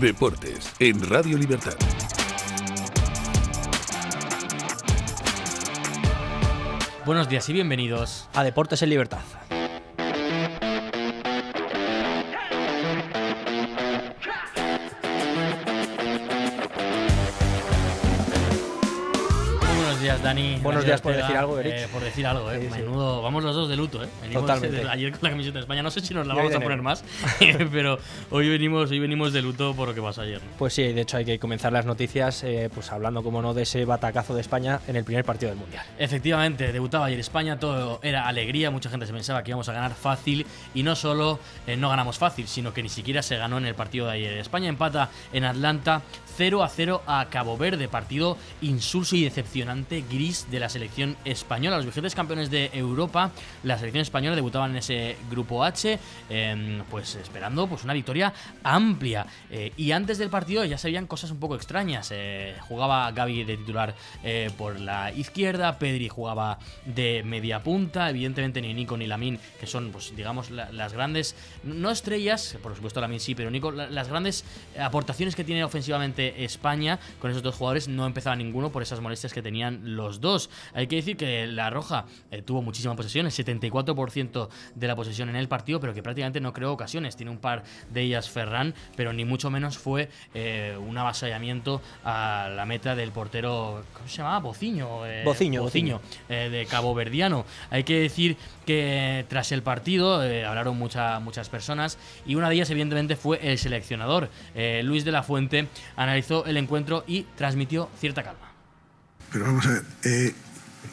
Deportes en Radio Libertad. Buenos días y bienvenidos a Deportes en Libertad. Buenos días, Dani. Buenos días por decir algo, Eric. Por decir algo, Sí. Menudo, vamos los dos de luto, Venimos Totalmente. ayer con la camiseta de España. No sé si nos la vamos a poner más, pero hoy venimos de luto por lo que pasó ayer, ¿no? Pues sí, de hecho hay que comenzar las noticias pues hablando, como no, de ese batacazo de España en el primer partido del Mundial. Efectivamente, debutaba ayer España, todo era alegría, mucha gente se pensaba que íbamos a ganar fácil y no solo no ganamos fácil, sino que ni siquiera se ganó en el partido de ayer. España empata en Atlanta 0-0 a Cabo Verde, partido insulso y decepcionante, gris de la selección española. Los vigentes campeones de Europa, la selección española, debutaban en ese grupo H, pues esperando pues una victoria amplia. Y antes del partido ya se veían cosas un poco extrañas. Jugaba Gavi de titular por la izquierda, Pedri jugaba de media punta, evidentemente ni Nico ni Lamine, que son pues digamos las grandes, no estrellas, por supuesto Lamine sí, pero Nico, las grandes aportaciones que tiene ofensivamente España. Con esos dos jugadores no empezaba ninguno por esas molestias que tenían los dos. Hay que decir que la Roja tuvo muchísima posesión, el 74% de la posesión en el partido, pero que prácticamente no creó ocasiones. Tiene un par de ellas Ferran, pero ni mucho menos fue un avasallamiento a la meta del portero, ¿cómo se llamaba? Bociño, de caboverdiano. Hay que decir que tras el partido hablaron muchas personas y una de ellas evidentemente fue el seleccionador. Luis de la Fuente analizó el encuentro y transmitió cierta calma. Pero vamos a ver,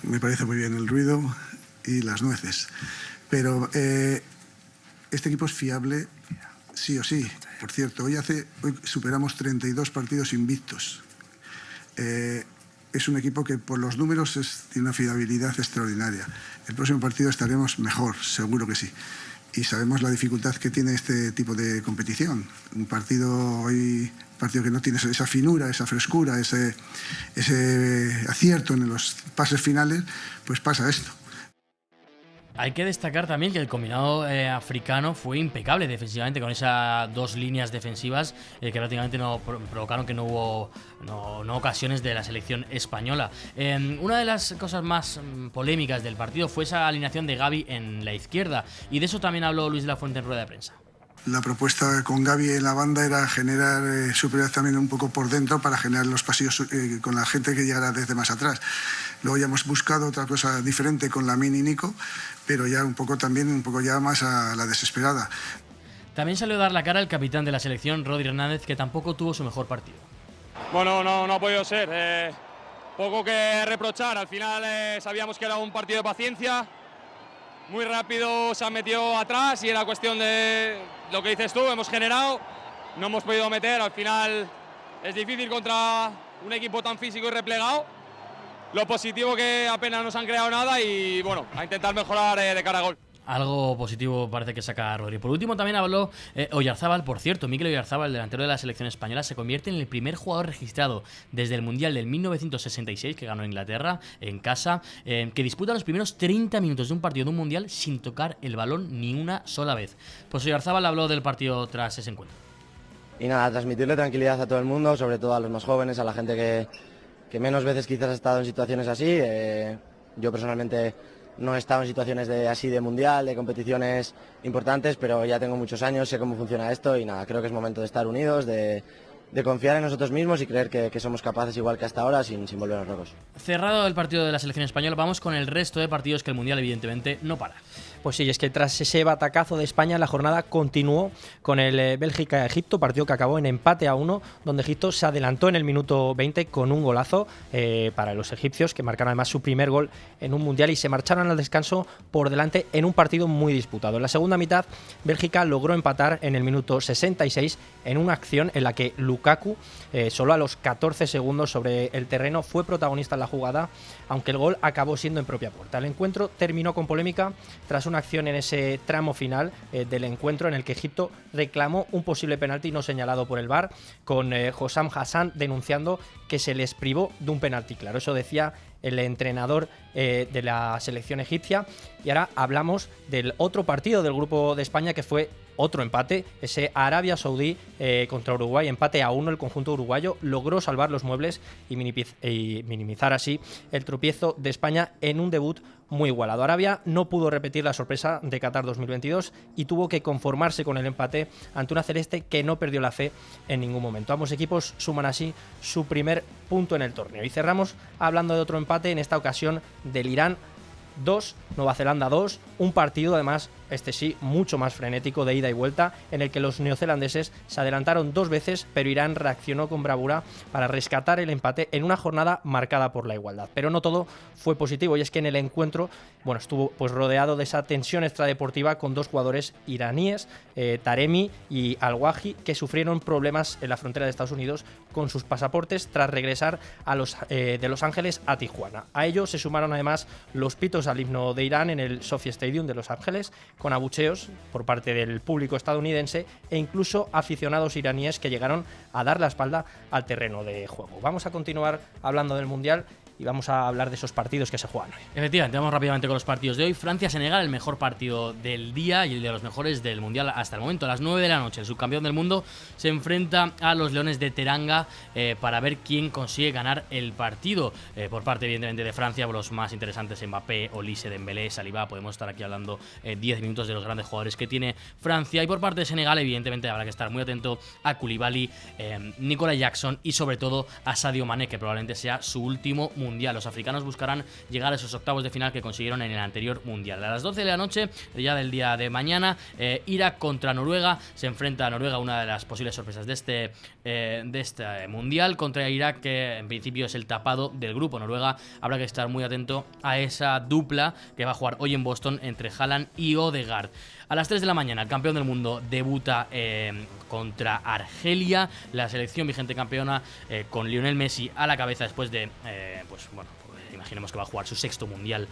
me parece muy bien el ruido y las nueces, pero este equipo es fiable sí o sí. Por cierto, hoy superamos 32 partidos invictos. Es un equipo que por los números tiene una fiabilidad extraordinaria. El próximo partido estaremos mejor, seguro que sí. Y sabemos la dificultad que tiene este tipo de competición. Un partido que no tiene esa finura, esa frescura, ese acierto en los pases finales, pues pasa esto. Hay que destacar también que el combinado africano fue impecable defensivamente, con esas dos líneas defensivas que prácticamente no provocaron que no hubo ocasiones de la selección española. Una de las cosas más polémicas del partido fue esa alineación de Gavi en la izquierda, y de eso también habló Luis de la Fuente en rueda de prensa. La propuesta con Gavi en la banda era generar superioridad también un poco por dentro para generar los pasillos con la gente que llegara desde más atrás. Luego ya hemos buscado otra cosa diferente con Lamine y Nico, pero ya un poco ya más a la desesperada. También salió a dar la cara el capitán de la selección, Rodri Hernández, que tampoco tuvo su mejor partido. Bueno, no ha podido ser. Poco que reprochar. Al final sabíamos que era un partido de paciencia. Muy rápido se han metido atrás y era cuestión de lo que dices tú, hemos generado, no hemos podido meter. Al final es difícil contra un equipo tan físico y replegado. Lo positivo que apenas nos han creado nada y bueno, a intentar mejorar de cara a gol. Algo positivo parece que saca Rodri. Por último también habló Oyarzábal. Por cierto, Mikel Oyarzábal, el delantero de la selección española, se convierte en el primer jugador registrado desde el Mundial del 1966 que ganó Inglaterra en casa, que disputa los primeros 30 minutos de un partido de un Mundial sin tocar el balón ni una sola vez. Pues Oyarzábal habló del partido tras ese encuentro. Y nada, transmitirle tranquilidad a todo el mundo, sobre todo a los más jóvenes, a la gente que menos veces quizás ha estado en situaciones así. Yo personalmente no he estado en situaciones así de mundial, de competiciones importantes, pero ya tengo muchos años, sé cómo funciona esto y nada, creo que es momento de estar unidos, de confiar en nosotros mismos y creer que somos capaces igual que hasta ahora sin volvernos locos. Cerrado el partido de la selección española, vamos con el resto de partidos que el Mundial evidentemente no para. Pues sí, es que tras ese batacazo de España, la jornada continuó con el Bélgica-Egipto, partido que acabó en empate a 1, donde Egipto se adelantó en el minuto 20 con un golazo para los egipcios, que marcaron además su primer gol en un mundial y se marcharon al descanso por delante en un partido muy disputado. En la segunda mitad, Bélgica logró empatar en el minuto 66 en una acción en la que Lukaku, solo a los 14 segundos sobre el terreno, fue protagonista en la jugada, aunque el gol acabó siendo en propia puerta. El encuentro terminó con polémica tras una acción en ese tramo final del encuentro en el que Egipto reclamó un posible penalti no señalado por el VAR, con Hossam Hassan denunciando que se les privó de un penalti claro. Eso decía el entrenador de la selección egipcia. Y ahora hablamos del otro partido del grupo de España, que fue otro empate, ese Arabia Saudí contra Uruguay, empate a 1. El conjunto uruguayo logró salvar los muebles y minimizar así el tropiezo de España en un debut muy igualado. Arabia no pudo repetir la sorpresa de Qatar 2022 y tuvo que conformarse con el empate ante una celeste que no perdió la fe en ningún momento. Ambos equipos suman así su primer punto en el torneo. Y cerramos hablando de otro empate, en esta ocasión del Irán 2, Nueva Zelanda 2, un partido además, este sí, mucho más frenético, de ida y vuelta, en el que los neozelandeses se adelantaron 2 veces, pero Irán reaccionó con bravura para rescatar el empate en una jornada marcada por la igualdad. Pero no todo fue positivo, y es que en el encuentro, bueno, estuvo pues rodeado de esa tensión extradeportiva con 2 jugadores iraníes, Taremi y Al-Wahi, que sufrieron problemas en la frontera de Estados Unidos con sus pasaportes tras regresar de Los Ángeles a Tijuana. A ello se sumaron además los pitos al himno de Irán en el SoFi Stadium de Los Ángeles, con abucheos por parte del público estadounidense e incluso aficionados iraníes que llegaron a dar la espalda al terreno de juego. Vamos a continuar hablando del Mundial y vamos a hablar de esos partidos que se juegan hoy. Efectivamente, vamos rápidamente con los partidos de hoy. Francia-Senegal, el mejor partido del día y el de los mejores del Mundial hasta el momento. A las 9 de la noche, el subcampeón del mundo se enfrenta a los Leones de Teranga para ver quién consigue ganar el partido. Por parte, evidentemente, de Francia, los más interesantes: Mbappé, Olise, Dembélé, Saliba. Podemos estar aquí hablando 10 minutos de los grandes jugadores que tiene Francia. Y por parte de Senegal, evidentemente, habrá que estar muy atento a Koulibaly, Nicolas Jackson y sobre todo a Sadio Mané, que probablemente sea su último Mundial. Los africanos buscarán llegar a esos octavos de final que consiguieron en el anterior Mundial. A las 12 de la noche, ya del día de mañana, Irak contra Noruega. Se enfrenta a Noruega, una de las posibles sorpresas de este Mundial, contra Irak, que en principio es el tapado del grupo. Noruega, habrá que estar muy atento a esa dupla que va a jugar hoy en Boston entre Haaland y Odegaard. A las 3 de la mañana, el campeón del mundo debuta contra Argelia, la selección vigente campeona, con Lionel Messi a la cabeza después de, imaginemos que va a jugar su 6º mundial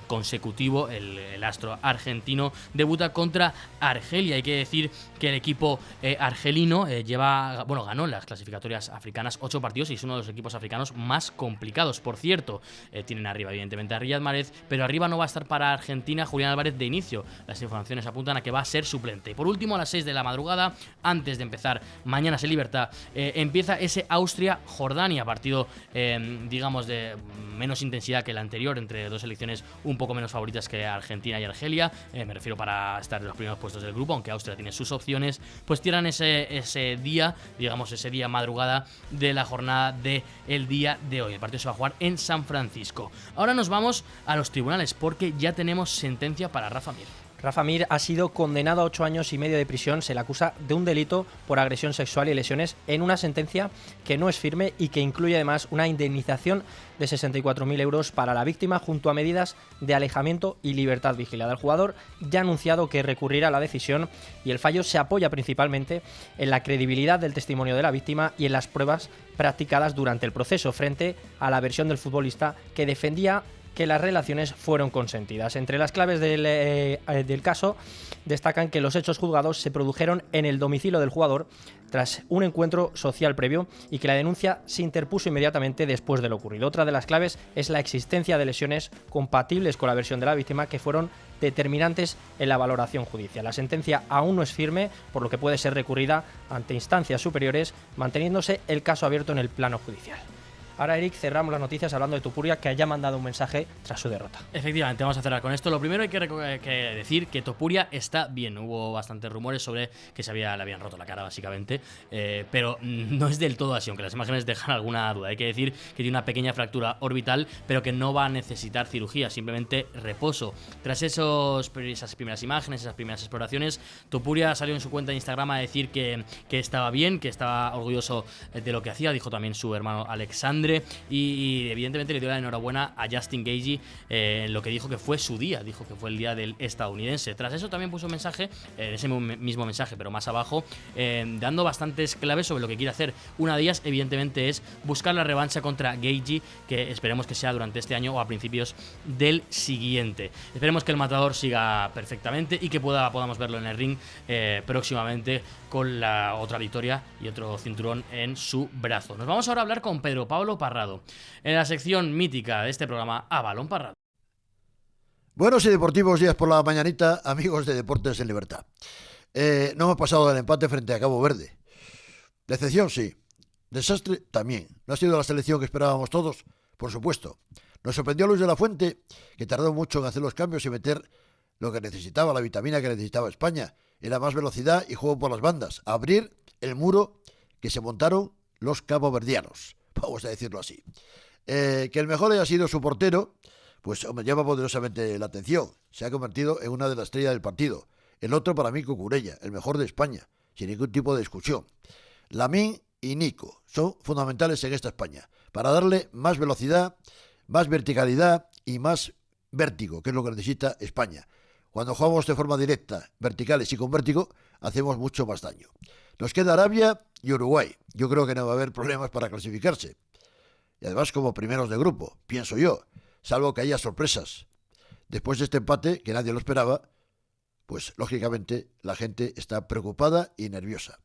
consecutivo. El astro argentino debuta contra Argelia. Hay que decir que el equipo argelino ganó las clasificatorias africanas 8 partidos y es uno de los equipos africanos más complicados. Por cierto, tienen arriba evidentemente a Riyad Mahrez, pero arriba no va a estar para Argentina Julián Álvarez de inicio. Las informaciones apuntan a que va a ser suplente. Y por último, a las 6 de la madrugada, antes de empezar Mañanas en Libertad, empieza ese Austria-Jordania, partido digamos de menos intensidad que el anterior, entre dos selecciones un poco menos favoritas que Argentina y Argelia. Me refiero para estar en los primeros puestos del grupo, aunque Austria tiene sus opciones. Pues tiran ese día, digamos ese día madrugada de la jornada del día de hoy. El partido se va a jugar en San Francisco. Ahora nos vamos a los tribunales, porque ya tenemos sentencia para Rafa Mir. Rafa Mir ha sido condenado a 8 años y medio de prisión. Se le acusa de un delito por agresión sexual y lesiones, en una sentencia que no es firme y que incluye además una indemnización de 64.000 euros para la víctima, junto a medidas de alejamiento y libertad vigilada. El jugador ya ha anunciado que recurrirá a la decisión, y el fallo se apoya principalmente en la credibilidad del testimonio de la víctima y en las pruebas practicadas durante el proceso, frente a la versión del futbolista, que defendía que las relaciones fueron consentidas. Entre las claves del caso destacan que los hechos juzgados se produjeron en el domicilio del jugador tras un encuentro social previo y que la denuncia se interpuso inmediatamente después de lo ocurrido. Otra de las claves es la existencia de lesiones compatibles con la versión de la víctima, que fueron determinantes en la valoración judicial. La sentencia aún no es firme, por lo que puede ser recurrida ante instancias superiores, manteniéndose el caso abierto en el plano judicial. Ahora, Eric, cerramos las noticias hablando de Topuria, que haya mandado un mensaje tras su derrota. Efectivamente, vamos a cerrar con esto. Lo primero hay que decir que Topuria está bien. Hubo bastantes rumores sobre que le habían roto la cara, básicamente, pero no es del todo así, aunque las imágenes dejan alguna duda. Hay que decir que tiene una pequeña fractura orbital, pero que no va a necesitar cirugía, simplemente reposo. Tras esas primeras imágenes, esas primeras exploraciones, Topuria salió en su cuenta de Instagram a decir que estaba bien, que estaba orgulloso de lo que hacía. Dijo también su hermano Alexandre, y evidentemente le dio la enhorabuena a Justin Gaethje en lo que dijo que fue su día. Dijo que fue el día del estadounidense. Tras eso también puso un mensaje, ese mismo mensaje pero más abajo, dando bastantes claves sobre lo que quiere hacer. Una de ellas evidentemente es buscar la revancha contra Gaethje, que esperemos que sea durante este año o a principios del siguiente. Esperemos que el matador siga perfectamente y que podamos verlo en el ring próximamente con la otra victoria y otro cinturón en su brazo. Nos vamos ahora a hablar con Pedro Pablo Parrado, en la sección mítica de este programa, A Balón Parrado. Buenos y deportivos días por la mañanita, amigos de Deportes en Libertad. No hemos pasado del empate frente a Cabo Verde. Decepción, sí. Desastre, también. ¿No ha sido la selección que esperábamos todos? Por supuesto. Nos sorprendió Luis de la Fuente, que tardó mucho en hacer los cambios y meter lo que necesitaba, la vitamina que necesitaba España. Era más velocidad y juego por las bandas. Abrir el muro que se montaron los caboverdianos, vamos a decirlo así. Que el mejor haya sido su portero, pues me llama poderosamente la atención. Se ha convertido en una de las estrellas del partido. El otro para mí, Cucurella, el mejor de España, sin ningún tipo de discusión. Lamine y Nico son fundamentales en esta España, para darle más velocidad, más verticalidad y más vértigo, que es lo que necesita España. Cuando jugamos de forma directa, verticales y con vértigo, hacemos mucho más daño. Nos queda Arabia y Uruguay. Yo creo que no va a haber problemas para clasificarse. Y además como primeros de grupo, pienso yo, salvo que haya sorpresas. Después de este empate, que nadie lo esperaba, pues lógicamente la gente está preocupada y nerviosa.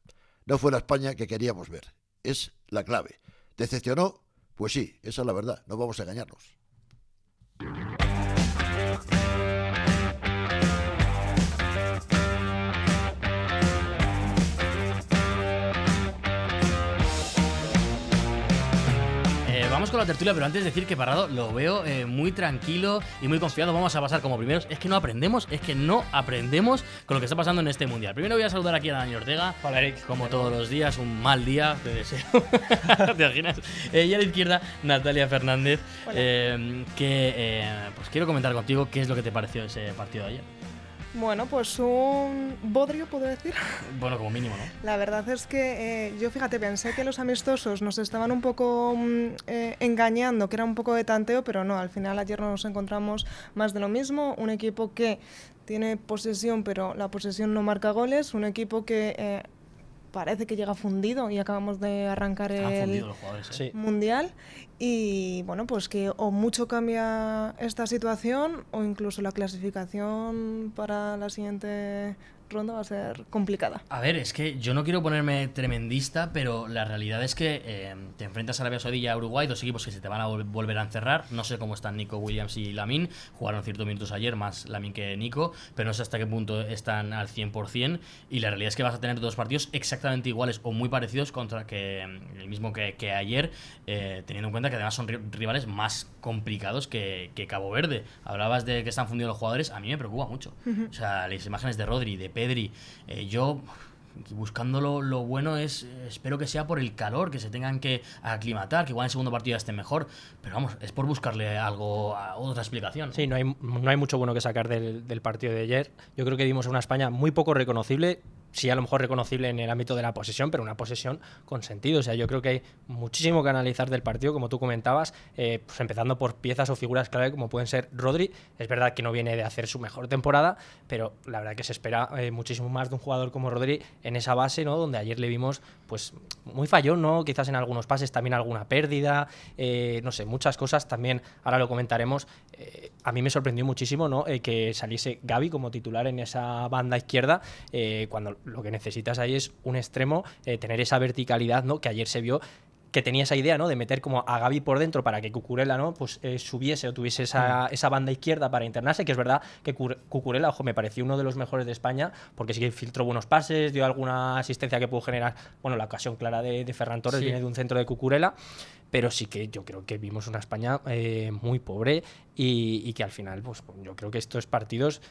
No fue la España que queríamos ver. Es la clave. ¿Decepcionó? Pues sí, esa es la verdad. No vamos a engañarnos. Vamos con la tertulia, pero antes de decir que Parrado lo veo muy tranquilo y muy confiado. Vamos a pasar como primeros. Es que no aprendemos con lo que está pasando en este mundial. Primero voy a saludar aquí a Dani Ortega. Hola, Eric. Como todos los días, un mal día, te deseo. ¿Te imaginas? Y a la izquierda, Natalia Fernández. Pues quiero comentar contigo qué es lo que te pareció ese partido de ayer. Bueno, pues un bodrio, puedo decir. Bueno, como mínimo, ¿no? La verdad es que yo, fíjate, pensé que los amistosos nos estaban un poco engañando, que era un poco de tanteo, pero no, al final ayer nos encontramos más de lo mismo. Un equipo que tiene posesión, pero la posesión no marca goles. Un equipo que parece que llega fundido y acabamos de arrancar el Mundial. Y bueno, pues que o mucho cambia esta situación o incluso la clasificación para la siguiente ronda va a ser complicada. A ver, es que yo no quiero ponerme tremendista, pero la realidad es que te enfrentas a Arabia Saudí y a Uruguay, dos equipos que se te van a volver a encerrar. No sé cómo están Nico Williams y Lamine, jugaron ciertos minutos ayer, más Lamine que Nico, pero no sé hasta qué punto están al 100%, y la realidad es que vas a tener dos partidos exactamente iguales o muy parecidos contra el mismo que ayer, teniendo en cuenta que además son rivales más complicados que Cabo Verde. Hablabas de que están fundidos los jugadores, a mí me preocupa mucho. O sea, las imágenes de Rodri, de Pedri, yo buscando lo bueno espero que sea por el calor, que se tengan que aclimatar, que igual en el segundo partido ya esté mejor, pero vamos, es por buscarle otra explicación. Sí, no hay mucho bueno que sacar del partido de ayer. Yo creo que vimos una España muy poco reconocible. Sí, a lo mejor reconocible en el ámbito de la posesión, pero una posesión con sentido. O sea, yo creo que hay muchísimo que analizar del partido, como tú comentabas, pues empezando por piezas o figuras clave como pueden ser Rodri. Es verdad que no viene de hacer su mejor temporada, pero la verdad que se espera muchísimo más de un jugador como Rodri en esa base, ¿no? Donde ayer le vimos pues muy fallón, ¿no? Quizás en algunos pases también alguna pérdida, no sé, muchas cosas. También, ahora lo comentaremos, a mí me sorprendió muchísimo, ¿no? Que saliese Gavi como titular en esa banda izquierda, cuando lo que necesitas ahí es un extremo, tener esa verticalidad, ¿no? Que ayer se vio que tenía esa idea, ¿no? De meter como a Gavi por dentro para que Cucurella, ¿no? Pues subiese o tuviese esa banda izquierda para internarse, que es verdad que Cucurella, ojo, me pareció uno de los mejores de España, porque sí que filtró buenos pases, dio alguna asistencia que pudo generar, bueno, la ocasión clara de Ferran Torres, viene de un centro de Cucurella, pero sí que yo creo que vimos una España muy pobre y que al final, pues yo creo que estos partidos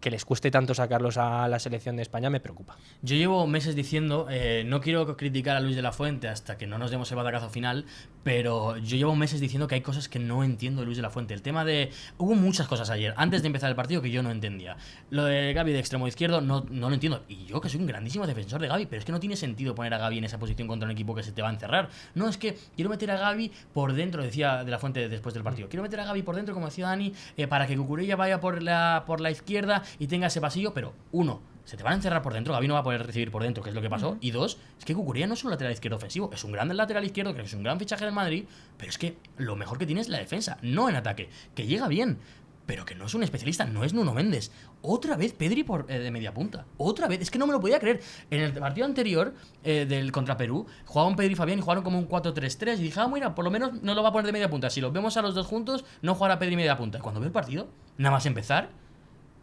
que les cueste tanto sacarlos a la selección de España me preocupa. Yo llevo meses diciendo, no quiero criticar a Luis de la Fuente hasta que no nos demos el batacazo final, pero yo llevo meses diciendo que hay cosas que no entiendo de Luis de la Fuente. El tema de... Hubo muchas cosas ayer, antes de empezar el partido, que yo no entendía. Lo de Gavi de extremo izquierdo no lo entiendo. Y yo que soy un grandísimo defensor de Gavi, pero es que no tiene sentido poner a Gavi en esa posición contra un equipo que se te va a encerrar. No, es que quiero meter a Gavi por dentro, decía de la Fuente después del partido. Quiero meter a Gavi por dentro, como decía Dani, para que Cucurella vaya por la izquierda y tenga ese pasillo, pero uno, se te van a encerrar por dentro, Gavi no va a poder recibir por dentro, que es lo que pasó, y dos, es que Cucurella no es un lateral izquierdo ofensivo, es un gran lateral izquierdo, creo que es un gran fichaje del Madrid, pero es que lo mejor que tiene es la defensa, no en ataque, que llega bien, pero que no es un especialista, no es Nuno Méndez. Otra vez Pedri de media punta. Otra vez, es que no me lo podía creer. En el partido anterior del contra Perú, jugaban Pedri y Fabián y jugaron como un 4-3-3. Y dije, mira, por lo menos no lo va a poner de media punta. Si los vemos a los dos juntos, no jugará Pedri media punta. Y cuando veo el partido, nada más empezar,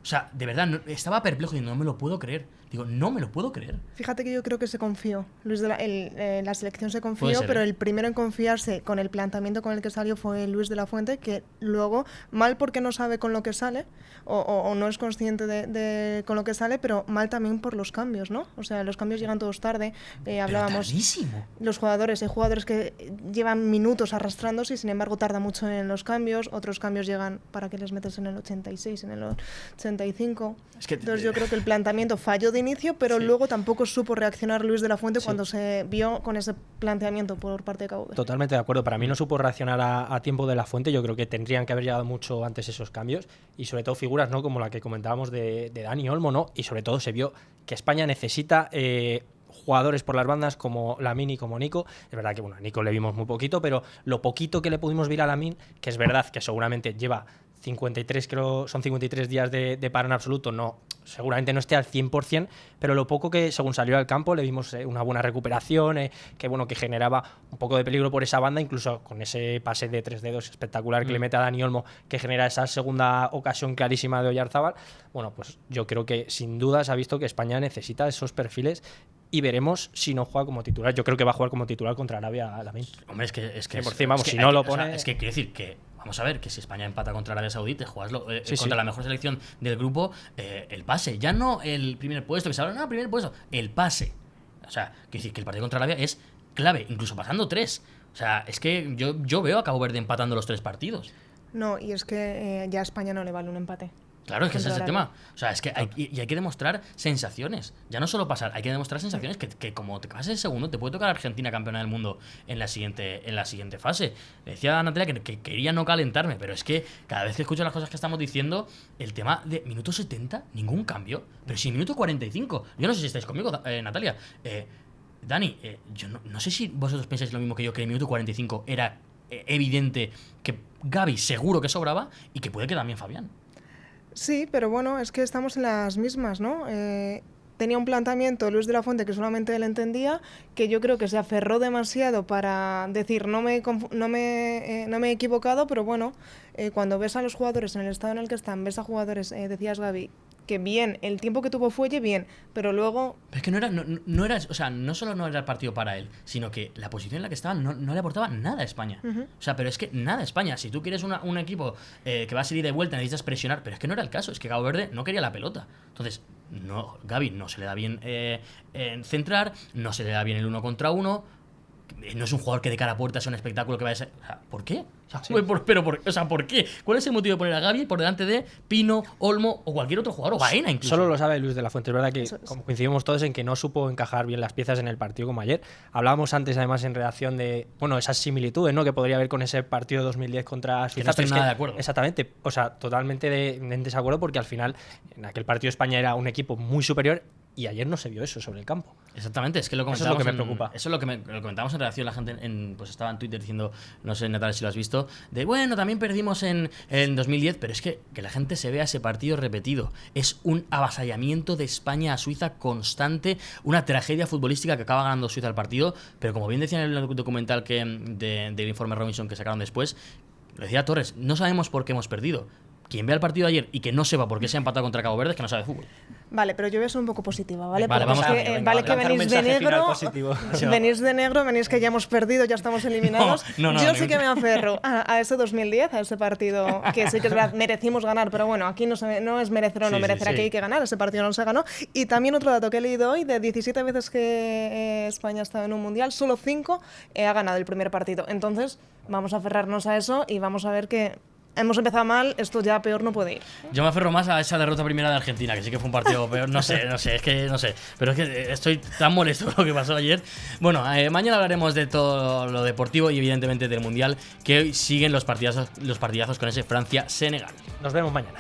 o sea, de verdad, estaba perplejo y no me lo puedo creer. Digo, no me lo puedo creer. Fíjate que yo creo que se confió. Luis la selección se Puede confió, ser, pero el primero en confiarse con el planteamiento con el que salió fue Luis de la Fuente, que luego, mal porque no sabe con lo que sale, o no es consciente de con lo que sale, pero mal también por los cambios, ¿no? O sea, los cambios llegan todos tarde. Hablábamos. Tardísimo. Los jugadores, hay jugadores que llevan minutos arrastrándose y sin embargo tarda mucho en los cambios. Otros cambios llegan para que les metes en el 86, en el 85. Es que, Entonces yo creo que el planteamiento falló de inicio, pero sí. luego tampoco supo reaccionar Luis de la Fuente Sí. cuando se vio con ese planteamiento por parte de Cabo Verde. Totalmente de acuerdo. Para mí no supo reaccionar a tiempo de la Fuente. Yo creo que tendrían que haber llegado mucho antes esos cambios. Y sobre todo figuras, ¿no?, como la que comentábamos de Dani Olmo, ¿no? Y sobre todo se vio que España necesita jugadores por las bandas como Lamine y como Nico. Es verdad que, bueno, a Nico le vimos muy poquito, pero lo poquito que le pudimos ver a Lamine, que es verdad que seguramente lleva 53, creo, son 53 días de paro en absoluto, no, seguramente no esté al 100%, pero lo poco que, según salió al campo, le vimos una buena recuperación, que bueno, que generaba un poco de peligro por esa banda, incluso con ese pase de 3 dedos espectacular que le mete a Dani Olmo, que genera esa segunda ocasión clarísima de Oyarzábal. Bueno, pues yo creo que sin duda se ha visto que España necesita esos perfiles y veremos si no juega como titular. Yo creo que va a jugar como titular contra Arabia Lamine. Hombre, es que por encima, vamos, si hay no lo o sea, pone... es que quiero decir que, vamos a ver, que si España empata contra Arabia Saudí, juegas Sí, contra sí. la mejor selección del grupo, el pase. Ya no el primer puesto, que se habla, no, el primer puesto, el pase. O sea, quiero decir que el partido contra Arabia es clave, incluso pasando 3. O sea, es que yo veo a Cabo Verde empatando los 3 partidos. No, y es que ya a España no le vale un empate. Claro, es que ese es el Contra tema. O sea, es que hay que demostrar sensaciones. Ya no solo pasar, hay que demostrar sensaciones que como te pases el segundo, te puede tocar Argentina campeona del mundo en la siguiente fase. Le decía a Natalia que quería no calentarme, pero es que cada vez que escucho las cosas que estamos diciendo, el tema de minuto 70, ningún cambio. Pero si minuto 45, yo no sé si estáis conmigo, Natalia. Dani, yo no sé si vosotros pensáis lo mismo que yo, que en el minuto 45 era evidente que Gavi seguro que sobraba y que puede que también Fabián. Sí, pero bueno, es que estamos en las mismas, ¿no? Tenía un planteamiento Luis de la Fuente que solamente él entendía, que yo creo que se aferró demasiado para decir no me he equivocado, pero bueno, cuando ves a los jugadores en el estado en el que están, ves a jugadores, decías Gavi, que bien, el tiempo que tuvo Fuelle, bien, pero luego... Pero es que no era, o sea, no solo no era el partido para él, sino que la posición en la que estaban no le aportaba nada a España. O sea, pero es que nada a España. Si tú quieres un equipo que va a salir de vuelta, necesitas presionar, pero es que no era el caso, es que Cabo Verde no quería la pelota. Entonces, Gavi no se le da bien centrar, no se le da bien el 1 contra 1. No es un jugador que de cara a puerta sea un espectáculo que vaya a ser... O sea, ¿por qué? O sea, Sí. ¿por qué? ¿Cuál es el motivo de poner a Gavi por delante de Pino, Olmo o cualquier otro jugador? O Baena incluso. Solo lo sabe Luis de la Fuente. Es verdad que Eso es. como coincidimos todos en que no supo encajar bien las piezas en el partido como ayer. Hablábamos antes, además, en redacción de esas similitudes, ¿no?, que podría haber con ese partido de 2010 contra Suiza. no estoy pero es nada de acuerdo. Exactamente. O sea, totalmente en desacuerdo, porque al final en aquel partido España era un equipo muy superior y ayer no se vio eso sobre el campo. Exactamente, es que lo Eso es comentábamos. lo que me preocupa. Eso es lo que lo comentábamos en redacción. La gente pues estaba en Twitter diciendo, no sé, Natalia, si lo has visto, de bueno, también perdimos en 2010, pero es que la gente se vea ese partido repetido. Es un avasallamiento de España a Suiza constante, una tragedia futbolística que acaba ganando Suiza el partido, pero como bien decía en el documental del informe Robinson que sacaron después, lo decía Torres, no sabemos por qué hemos perdido. Quien vea el partido de ayer y que no sepa por qué se ha empatado contra Cabo Verde es que no sabe de fútbol. Vale, pero yo voy a ser un poco positiva, ¿vale? Vale, Porque vamos es a que, ver, venga, vale que lanzar un venís de mensaje final negro, positivo. venís de negro, venís que ya hemos perdido, ya estamos eliminados. No, Yo sí que me aferro a ese 2010, a ese partido que sí que es verdad, merecimos ganar, pero bueno, aquí no es merecer o no Sí, merecer, sí. aquí hay que ganar, ese partido no se ganó. Y también otro dato que he leído hoy, de 17 veces que España ha estado en un mundial, solo 5 ha ganado el primer partido. Entonces, vamos a aferrarnos a eso y vamos a ver que hemos empezado mal, esto ya peor no puede ir. Yo me aferro más a esa derrota primera de Argentina, que sí que fue un partido peor. No sé, es que no sé. Pero es que estoy tan molesto con lo que pasó ayer. Bueno, mañana hablaremos de todo lo deportivo y evidentemente del Mundial, que hoy siguen los partidazos con ese Francia-Senegal. Nos vemos mañana.